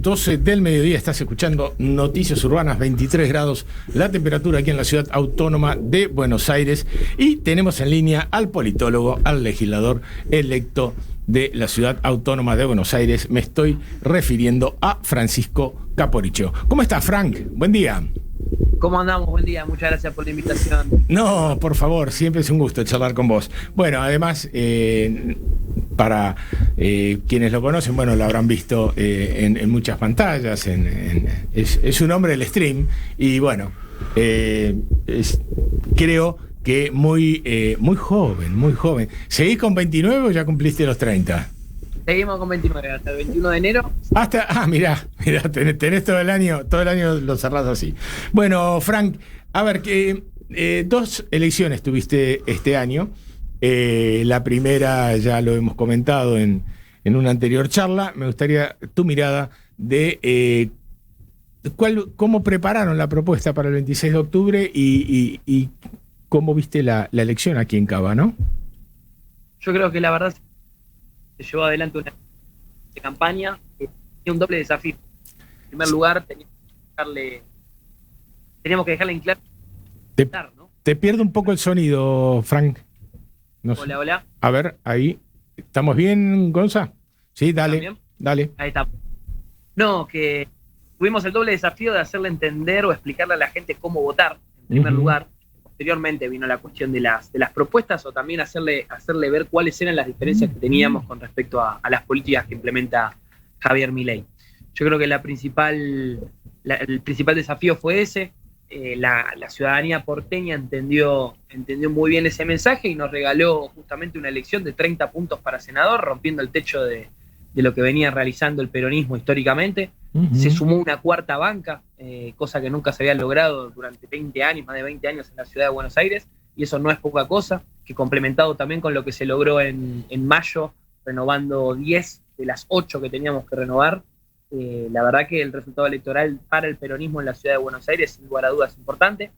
12 del mediodía, estás escuchando Noticias Urbanas, 23 grados la temperatura aquí en la ciudad autónoma de Buenos Aires, y tenemos en línea al politólogo, al legislador electo de la ciudad autónoma de Buenos Aires. Me estoy refiriendo a Francisco Caporicio. ¿Cómo estás, Frank? Buen día. ¿Cómo andamos? Buen día, muchas gracias por la invitación. No, por favor, siempre es un gusto charlar con vos. Bueno, además, para quienes lo conocen, bueno, lo habrán visto en muchas pantallas, es un hombre del stream, y bueno, creo que muy joven. ¿Seguís con 29 o ya cumpliste los 30? Seguimos con 29 hasta el 21 de enero. Mirá, tenés todo el año lo cerrás así. Bueno, Frank, a ver, dos elecciones tuviste este año. La primera ya lo hemos comentado en una anterior charla. Me gustaría tu mirada de cómo prepararon la propuesta para el 26 de octubre y cómo viste la elección aquí en Cava, ¿no? Yo creo que la verdad se llevó adelante una campaña que tenía un doble desafío. En primer lugar, teníamos que dejarle en claro. ¿No? Te pierdo un poco el sonido, Frank. No sé. Hola. A ver, ahí. ¿Estamos bien, Gonza? Sí, dale. Dale. Ahí está. No, que tuvimos el doble desafío de hacerle entender o explicarle a la gente cómo votar, en primer lugar. Posteriormente vino la cuestión de las propuestas, o también hacerle ver cuáles eran las diferencias que teníamos con respecto a las políticas que implementa Javier Milei. Yo creo que el principal desafío fue ese. La ciudadanía porteña entendió muy bien ese mensaje y nos regaló justamente una elección de 30 puntos para senador, rompiendo el techo de lo que venía realizando el peronismo históricamente. Se sumó una cuarta banca, cosa que nunca se había logrado durante 20 años, más de 20 años en la ciudad de Buenos Aires, y eso no es poca cosa, que complementado también con lo que se logró en mayo, renovando 10 de las 8 que teníamos que renovar. La verdad que el resultado electoral para el peronismo en la ciudad de Buenos Aires, sin lugar a dudas, es importante.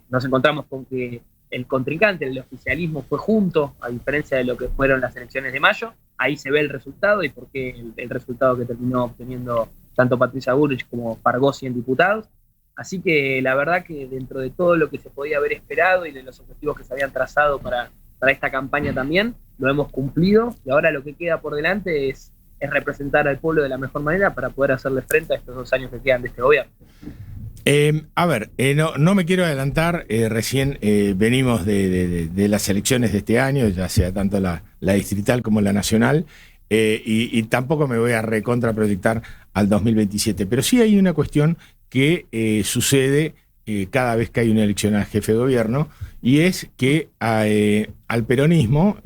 Nos encontramos con que el contrincante, el oficialismo, fue junto, a diferencia de lo que fueron las elecciones de mayo. Ahí se ve el resultado y por qué el resultado que terminó obteniendo tanto Patricia Bullrich como Pargossi en diputados. Así que la verdad que dentro de todo lo que se podía haber esperado y de los objetivos que se habían trazado para esta campaña también, lo hemos cumplido, y ahora lo que queda por delante es representar al pueblo de la mejor manera para poder hacerle frente a estos 2 años que quedan de este gobierno. No me quiero adelantar, recién venimos de las elecciones de este año, ya sea tanto la distrital como la nacional, y tampoco me voy a recontraproyectar al 2027, pero sí hay una cuestión que sucede cada vez que hay una elección al jefe de gobierno, y es que al peronismo,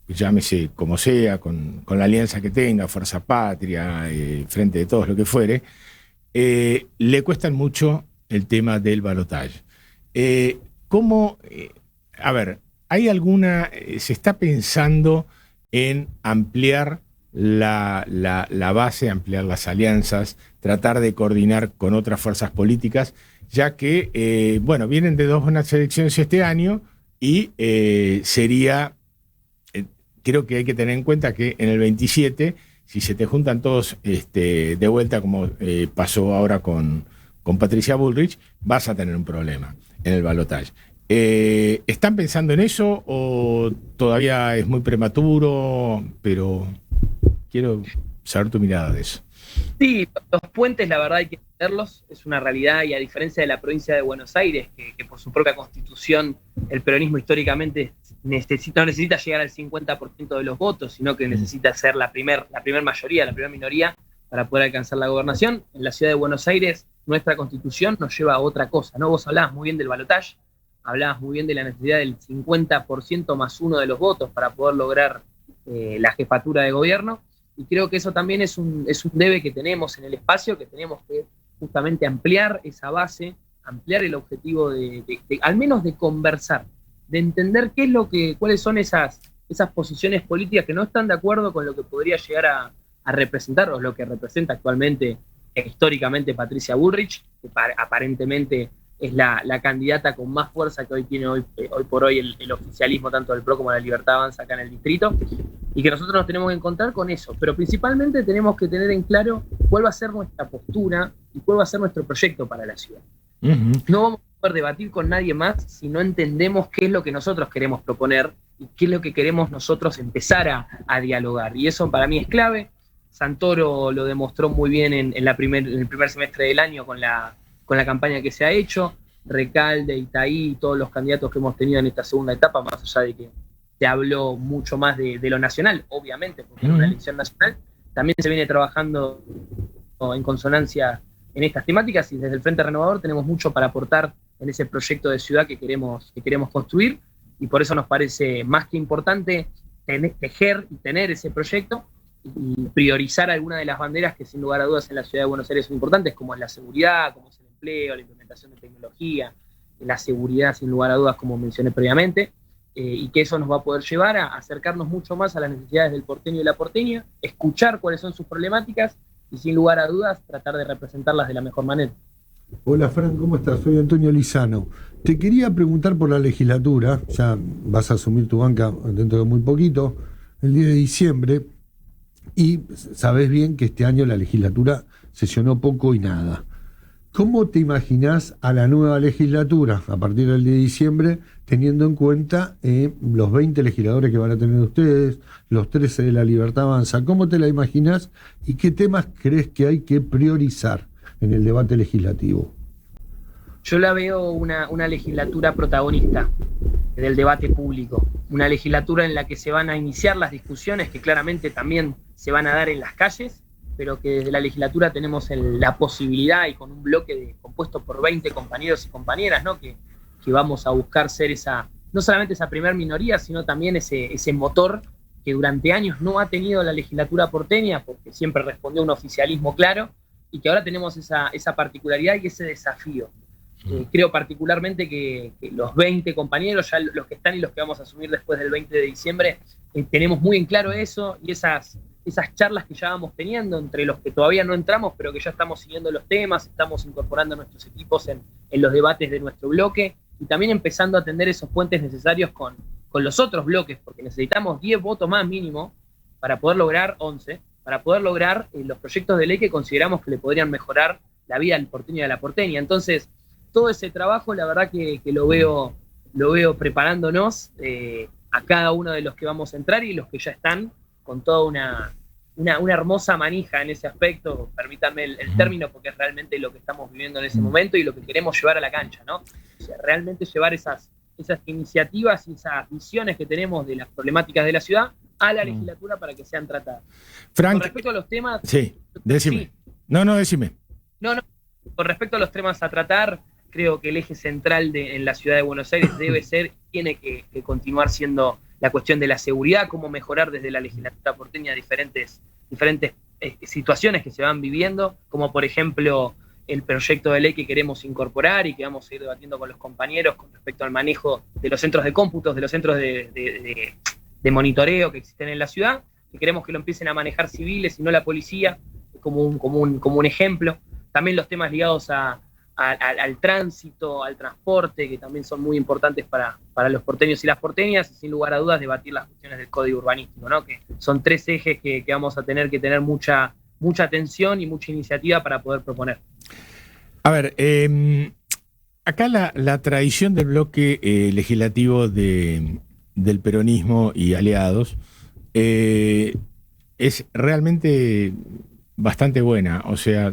llámese como sea, con la alianza que tenga, Fuerza Patria, Frente de Todos, lo que fuere, le cuestan mucho el tema del balotaje. ¿Se está pensando en ampliar la base, ampliar las alianzas, tratar de coordinar con otras fuerzas políticas, ya que, vienen de 2 buenas elecciones este año y creo que hay que tener en cuenta que en el 27, si se te juntan todos de vuelta, como pasó ahora con Patricia Bullrich, vas a tener un problema en el balotaje. ¿Están pensando en eso o todavía es muy prematuro? Pero quiero saber tu mirada de eso. Sí, los puentes la verdad hay que entenderlos, es una realidad, y a diferencia de la provincia de Buenos Aires, que por su propia constitución el peronismo históricamente no necesita llegar al 50% de los votos, sino que necesita ser la primer mayoría, la primera minoría para poder alcanzar la gobernación. En la ciudad de Buenos Aires nuestra constitución nos lleva a otra cosa, ¿no? Vos hablabas muy bien del balotaje, hablabas muy bien de la necesidad del 50% más 1 de los votos para poder lograr la jefatura de gobierno. Y creo que eso también es un debe que tenemos en el espacio, que tenemos que justamente ampliar esa base, ampliar el objetivo de al menos de conversar, de entender cuáles son esas posiciones políticas que no están de acuerdo con lo que podría llegar a representar, o lo que representa actualmente e históricamente Patricia Bullrich, que aparentemente es la candidata con más fuerza que hoy tiene hoy por hoy el oficialismo, tanto del PRO como de la Libertad Avanza acá en el distrito. y que nosotros nos tenemos que encontrar con eso, pero principalmente tenemos que tener en claro cuál va a ser nuestra postura y cuál va a ser nuestro proyecto para la ciudad. No vamos a poder debatir con nadie más si no entendemos qué es lo que nosotros queremos proponer y qué es lo que queremos nosotros empezar a dialogar. Y eso para mí es clave. Santoro lo demostró muy bien en el primer semestre del año con la campaña que se ha hecho. Recalde, Itaí y todos los candidatos que hemos tenido en esta segunda etapa, más allá de que se habló mucho más de lo nacional, obviamente, porque era una elección nacional, también se viene trabajando en consonancia en estas temáticas, y desde el Frente Renovador tenemos mucho para aportar en ese proyecto de ciudad que queremos construir, y por eso nos parece más que importante tejer y tener ese proyecto y priorizar algunas de las banderas que sin lugar a dudas en la ciudad de Buenos Aires son importantes, como es la seguridad, como es el empleo, la implementación de tecnología, la seguridad sin lugar a dudas, como mencioné previamente, y que eso nos va a poder llevar a acercarnos mucho más a las necesidades del porteño y la porteña, escuchar cuáles son sus problemáticas y sin lugar a dudas tratar de representarlas de la mejor manera. Hola Fran, ¿cómo estás? Soy Antonio Lizano. Te quería preguntar por la legislatura, ya vas a asumir tu banca dentro de muy poquito, el 10 de diciembre, y sabés bien que este año la legislatura sesionó poco y nada. ¿Cómo te imaginás a la nueva legislatura a partir del 10 de diciembre, teniendo en cuenta los 20 legisladores que van a tener ustedes, los 13 de la Libertad Avanza? ¿Cómo te la imaginás y qué temas crees que hay que priorizar en el debate legislativo? Yo la veo una legislatura protagonista del debate público, una legislatura en la que se van a iniciar las discusiones que claramente también se van a dar en las calles, pero que desde la legislatura tenemos la posibilidad, y con un bloque compuesto por 20 compañeros y compañeras, ¿no? que vamos a buscar ser no solamente esa primer minoría, sino también ese motor que durante años no ha tenido la legislatura porteña, porque siempre respondió a un oficialismo claro, y que ahora tenemos esa particularidad y ese desafío. Creo particularmente que los 20 compañeros, ya los que están y los que vamos a asumir después del 20 de diciembre, tenemos muy en claro eso, y esas charlas que ya vamos teniendo entre los que todavía no entramos, pero que ya estamos siguiendo los temas, estamos incorporando nuestros equipos en los debates de nuestro bloque, y también empezando a tender esos puentes necesarios con los otros bloques, porque necesitamos 10 votos más mínimo para poder lograr 11, para poder lograr los proyectos de ley que consideramos que le podrían mejorar la vida del porteño y de la porteña. Entonces, todo ese trabajo, la verdad que lo veo preparándonos a cada uno de los que vamos a entrar y los que ya están con toda una hermosa manija en ese aspecto, permítanme el término, porque es realmente lo que estamos viviendo en ese momento y lo que queremos llevar a la cancha, ¿no? O sea, realmente llevar esas iniciativas y esas visiones que tenemos de las problemáticas de la ciudad a la legislatura para que sean tratadas. Frank, con respecto a los temas... Sí, decime. Sí. No, decime. No, con respecto a los temas a tratar, creo que el eje central en la ciudad de Buenos Aires tiene que continuar siendo la cuestión de la seguridad, cómo mejorar desde la legislatura porteña diferentes situaciones que se van viviendo, como por ejemplo el proyecto de ley que queremos incorporar y que vamos a ir debatiendo con los compañeros con respecto al manejo de los centros de cómputos, de los centros de monitoreo que existen en la ciudad, que queremos que lo empiecen a manejar civiles y no la policía, como un ejemplo. También los temas ligados al tránsito, al transporte, que también son muy importantes para los porteños y las porteñas, y sin lugar a dudas debatir las cuestiones del código urbanístico, ¿no? Que son 3 ejes que vamos a tener que tener mucha atención y mucha iniciativa para poder proponer. A ver, acá la tradición del bloque legislativo del peronismo y aliados es realmente bastante buena, o sea,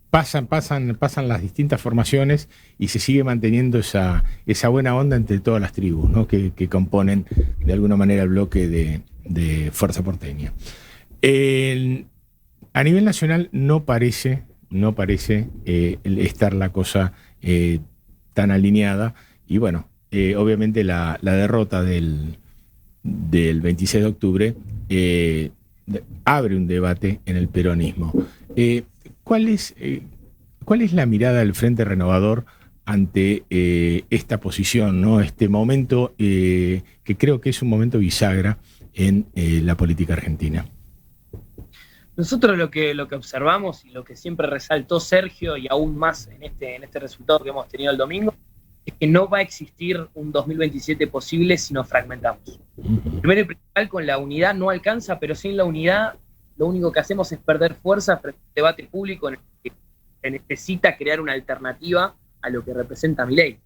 pasan las distintas formaciones y se sigue manteniendo esa buena onda entre todas las tribus, ¿no? que componen de alguna manera el bloque de Fuerza Porteña. A nivel nacional no parece estar la cosa tan alineada, y bueno, obviamente la derrota del 26 de octubre abre un debate en el peronismo. ¿Cuál es la mirada del Frente Renovador ante esta posición, ¿no? Este momento que creo que es un momento bisagra en la política argentina? Nosotros lo que observamos y lo que siempre resaltó Sergio, y aún más en este resultado que hemos tenido el domingo, es que no va a existir un 2027 posible si nos fragmentamos. Primero y principal, con la unidad no alcanza, pero sin la unidad lo único que hacemos es perder fuerza frente al debate público en el que se necesita crear una alternativa a lo que representa Milei.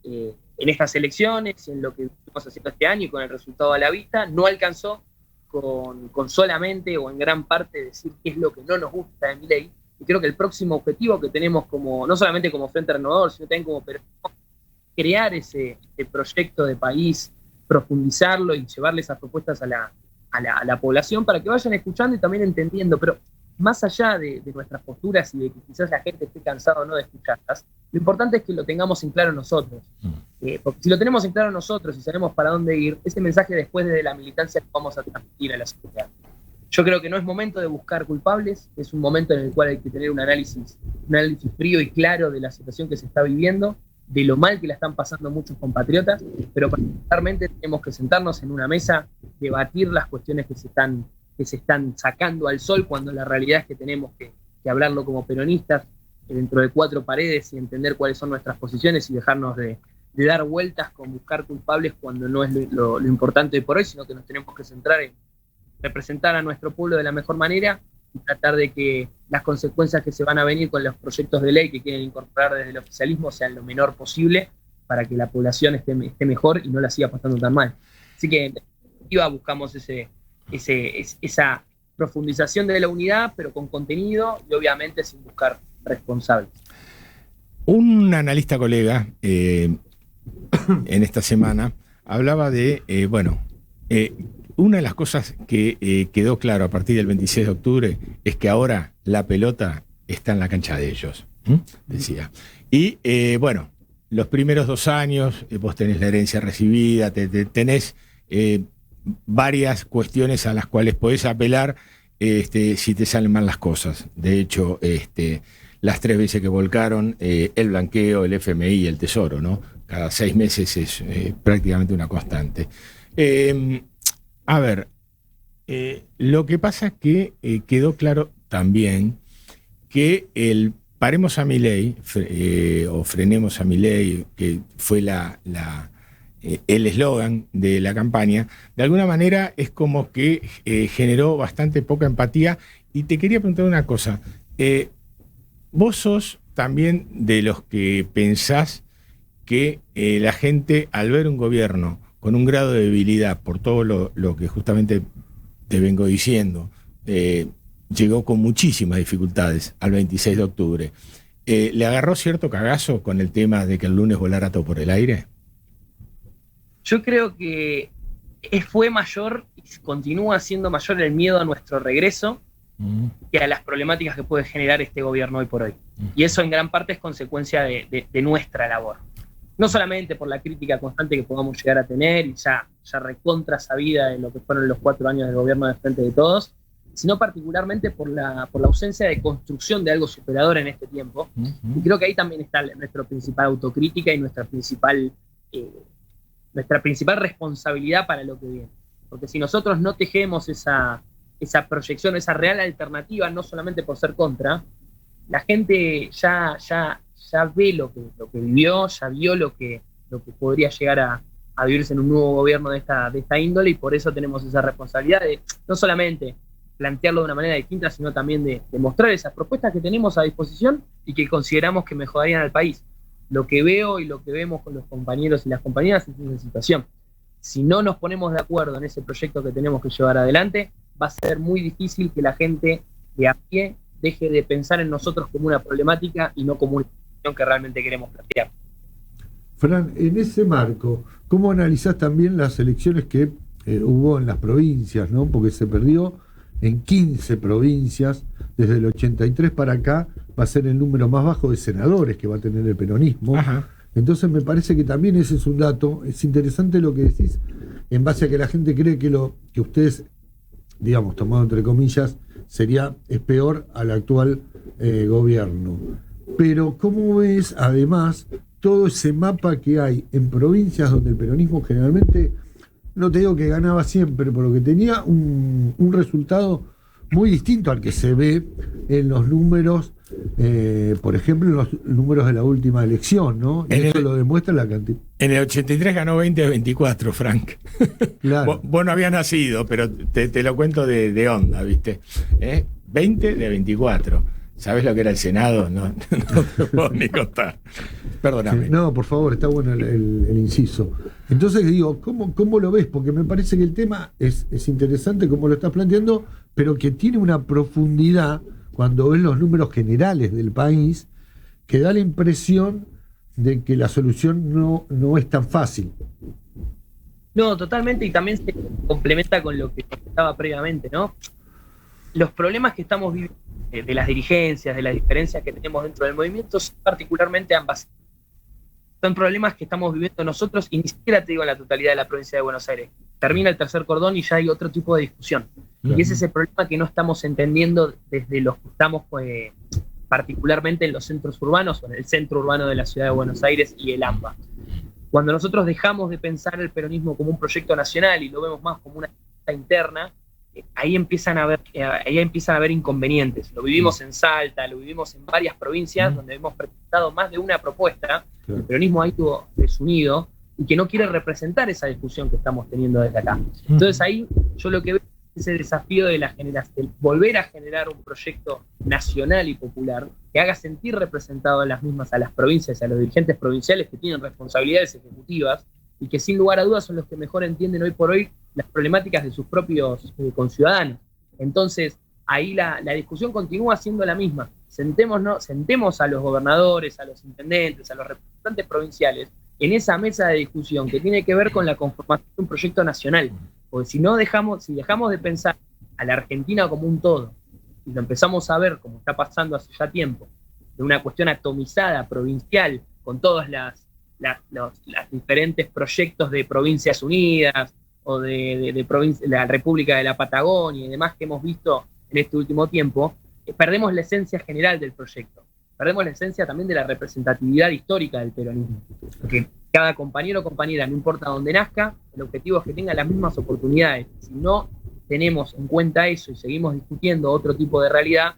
En estas elecciones, en lo que estamos haciendo este año y con el resultado a la vista, no alcanzó con solamente o en gran parte decir qué es lo que no nos gusta de Milei. Y creo que el próximo objetivo que tenemos no solamente como Frente Renovador, sino también como peronismo, crear ese proyecto de país, profundizarlo y llevarle esas propuestas a la población para que vayan escuchando y también entendiendo. Pero más allá de nuestras posturas y de que quizás la gente esté cansada o no de escucharlas, lo importante es que lo tengamos en claro nosotros. Porque si lo tenemos en claro nosotros y sabemos para dónde ir, ese mensaje después desde la militancia lo vamos a transmitir a la sociedad. Yo creo que no es momento de buscar culpables, es un momento en el cual hay que tener un análisis frío y claro de la situación que se está viviendo, de lo mal que la están pasando muchos compatriotas, pero particularmente tenemos que sentarnos en una mesa, debatir las cuestiones que se están sacando al sol, cuando la realidad es que tenemos que hablarlo como peronistas, dentro de 4 paredes, y entender cuáles son nuestras posiciones y dejarnos de dar vueltas con buscar culpables cuando no es lo importante hoy por hoy, sino que nos tenemos que centrar en representar a nuestro pueblo de la mejor manera y tratar de que las consecuencias que se van a venir con los proyectos de ley que quieren incorporar desde el oficialismo sean lo menor posible para que la población esté mejor y no la siga pasando tan mal. Así que en definitiva buscamos esa profundización de la unidad, pero con contenido y obviamente sin buscar responsables. Un analista colega en esta semana hablaba de, una de las cosas que quedó claro a partir del 26 de octubre es que ahora la pelota está en la cancha de ellos, decía. Y los primeros 2 años vos tenés la herencia recibida, tenés varias cuestiones a las cuales podés apelar si te salen mal las cosas. De hecho, las 3 veces que volcaron, el blanqueo, el FMI y el Tesoro, ¿no? Cada 6 meses es prácticamente una constante. Lo que pasa es que quedó claro también que el paremos a Milei o frenemos a Milei, que fue el eslogan de la campaña, de alguna manera es como que generó bastante poca empatía. Y te quería preguntar una cosa, vos sos también de los que pensás que la gente, al ver un gobierno con un grado de debilidad por todo lo que justamente te vengo diciendo, llegó con muchísimas dificultades al 26 de octubre, ¿le agarró cierto cagazo con el tema de que el lunes volara todo por el aire? Yo creo que fue mayor y continúa siendo mayor el miedo a nuestro regreso que a las problemáticas que puede generar este gobierno hoy por hoy. Y eso en gran parte es consecuencia de nuestra labor. No solamente por la crítica constante que podamos llegar a tener, y ya recontra sabida de lo que fueron los 4 años del gobierno de Frente de Todos, sino particularmente por la ausencia de construcción de algo superador en este tiempo. Y creo que ahí también está nuestra principal autocrítica y nuestra principal responsabilidad para lo que viene. Porque si nosotros no tejemos esa proyección, esa real alternativa, no solamente por ser contra, la gente ya ve lo que vivió, ya vio lo que podría llegar a vivirse en un nuevo gobierno de esta índole, y por eso tenemos esa responsabilidad de no solamente plantearlo de una manera distinta, sino también de mostrar esas propuestas que tenemos a disposición y que consideramos que mejorarían al país. Lo que veo y lo que vemos con los compañeros y las compañeras es esa situación. Si no nos ponemos de acuerdo en ese proyecto que tenemos que llevar adelante, va a ser muy difícil que la gente de a pie deje de pensar en nosotros como una problemática y no como una situación que realmente queremos plantear. Fran, en ese marco, ¿cómo analizás también las elecciones que hubo en las provincias, ¿no? Porque se perdió en 15 provincias, desde el 83 para acá va a ser el número más bajo de senadores que va a tener el peronismo. Ajá. Entonces me parece que también ese es un dato. Es interesante lo que decís, en base a que la gente cree que ustedes, digamos, tomado entre comillas, es peor al actual gobierno. Pero ¿cómo ves además todo ese mapa que hay en provincias donde el peronismo generalmente, no te digo que ganaba siempre, pero que tenía un resultado muy distinto al que se ve en los números por ejemplo, en los números de la última elección, ¿no? Y eso lo demuestra la cantidad. En el 83 ganó 20 de 24, Frank. Claro. Vos no habías nacido, pero te lo cuento de onda, ¿viste? 20 de 24. ¿Sabés lo que era el Senado? No te puedo ni contar. Perdóname. No, por favor, está bueno el inciso. Entonces digo, ¿cómo lo ves? Porque me parece que el tema es interesante como lo estás planteando, pero que tiene una profundidad cuando ves los números generales del país, que da la impresión de que la solución no es tan fácil. No, totalmente, y también se complementa con lo que comentaba previamente, ¿no? Los problemas que estamos viviendo, de las dirigencias, de las diferencias que tenemos dentro del movimiento, son particularmente ambas. Son problemas que estamos viviendo nosotros, y ni siquiera te digo en la totalidad de la provincia de Buenos Aires. Termina el tercer cordón y ya hay otro tipo de discusión. Y ese es el problema que no estamos entendiendo desde los que estamos, particularmente en los centros urbanos, o en el centro urbano de la ciudad de Buenos Aires y el AMBA. Cuando nosotros dejamos de pensar el peronismo como un proyecto nacional y lo vemos más como una lucha interna, ahí empiezan a haber inconvenientes. Lo vivimos en Salta, lo vivimos en varias provincias donde hemos presentado más de una propuesta. El peronismo ha ido desunido y que no quiere representar esa discusión que estamos teniendo desde acá. Entonces ahí yo lo que veo es ese desafío de volver a generar un proyecto nacional y popular que haga sentir representado a las provincias, a los dirigentes provinciales que tienen responsabilidades ejecutivas y que sin lugar a dudas son los que mejor entienden hoy por hoy las problemáticas de sus propios conciudadanos. Entonces, ahí la discusión continúa siendo la misma. Sentemos a los gobernadores, a los intendentes, a los representantes provinciales en esa mesa de discusión que tiene que ver con la conformación de un proyecto nacional. Porque si dejamos de pensar a la Argentina como un todo, y lo empezamos a ver como está pasando hace ya tiempo, de una cuestión atomizada, provincial, con todos los diferentes proyectos de Provincias Unidas, o de la República de la Patagonia y demás que hemos visto en este último tiempo, perdemos la esencia general del proyecto. Perdemos la esencia también de la representatividad histórica del peronismo. Porque cada compañero o compañera, no importa dónde nazca, el objetivo es que tenga las mismas oportunidades. Si no tenemos en cuenta eso y seguimos discutiendo otro tipo de realidad,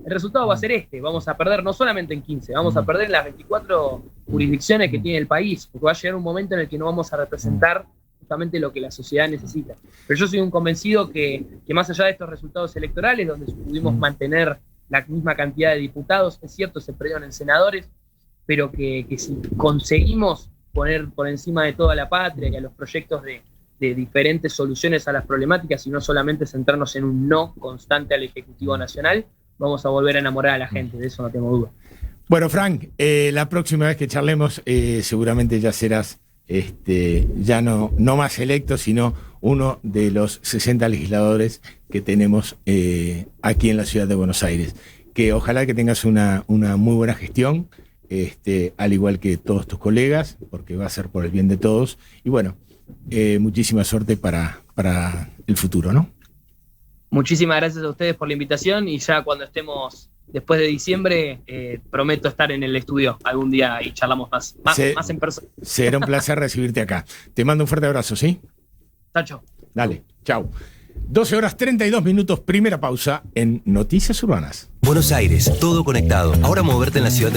el resultado va a ser vamos a perder no solamente en 15, vamos a perder en las 24 jurisdicciones que tiene el país, porque va a llegar un momento en el que no vamos a representar justamente lo que la sociedad necesita. Pero yo soy un convencido que más allá de estos resultados electorales, donde pudimos mantener la misma cantidad de diputados, es cierto, se perdieron en senadores, pero que si conseguimos poner por encima de toda la patria y a los proyectos de diferentes soluciones a las problemáticas y no solamente centrarnos en un no constante al Ejecutivo Nacional, vamos a volver a enamorar a la gente, de eso no tengo duda. Bueno, Frank, la próxima vez que charlemos seguramente ya serás ya no más electo, sino uno de los 60 legisladores que tenemos aquí en la ciudad de Buenos Aires. Que ojalá que tengas una muy buena gestión, al igual que todos tus colegas, porque va a ser por el bien de todos. Y bueno, muchísima suerte para el futuro, ¿no? Muchísimas gracias a ustedes por la invitación, y ya cuando estemos después de diciembre, prometo estar en el estudio algún día y charlamos más en persona. Será un placer recibirte acá. Te mando un fuerte abrazo, ¿sí? Tacho. Dale, chau. 12:32, primera pausa en Noticias Urbanas. Buenos Aires, todo conectado. Ahora moverte en la ciudad de